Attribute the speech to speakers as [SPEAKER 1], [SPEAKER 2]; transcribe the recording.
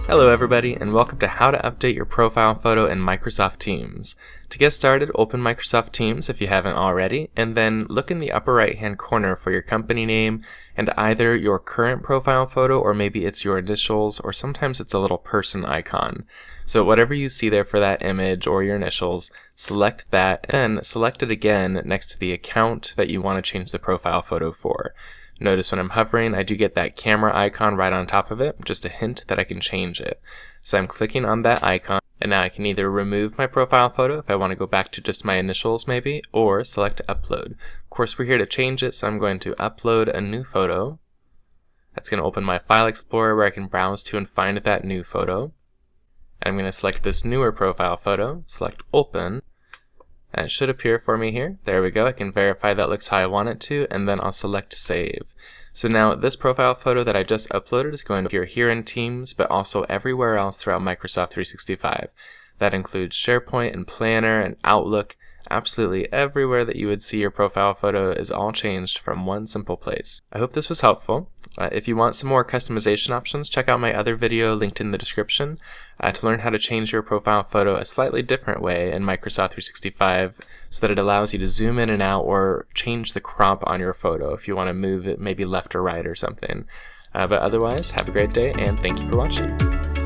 [SPEAKER 1] Hello everybody, and welcome to how to update your profile photo in Microsoft Teams. To get started, open Microsoft Teams if you haven't already, and then look in the upper right hand corner for your company name and either your current profile photo or maybe it's your initials, or sometimes it's a little person icon. So whatever you see there for that image or your initials, select that and select it again next to the account that you want to change the profile photo for. Notice when I'm hovering, I do get that camera icon right on top of it, just a hint that I can change it. So I'm clicking on that icon, and now I can either remove my profile photo if I want to go back to just my initials maybe, or select upload. Of course, we're here to change it, so I'm going to upload a new photo. That's going to open my file explorer where I can browse to and find that new photo. And I'm going to select this newer profile photo, select open, and it should appear for me here. There we go. I can verify that looks how I want it to, and then I'll select save. So now this profile photo that I just uploaded is going to appear here in Teams, but also everywhere else throughout Microsoft 365. That includes SharePoint and Planner and Outlook. Absolutely everywhere that you would see your profile photo is all changed from one simple place. I hope this was helpful. If you want some more customization options, check out my other video linked in the description to learn how to change your profile photo a slightly different way in Microsoft 365 so that it allows you to zoom in and out or change the crop on your photo if you want to move it maybe left or right or something. But otherwise, have a great day and thank you for watching.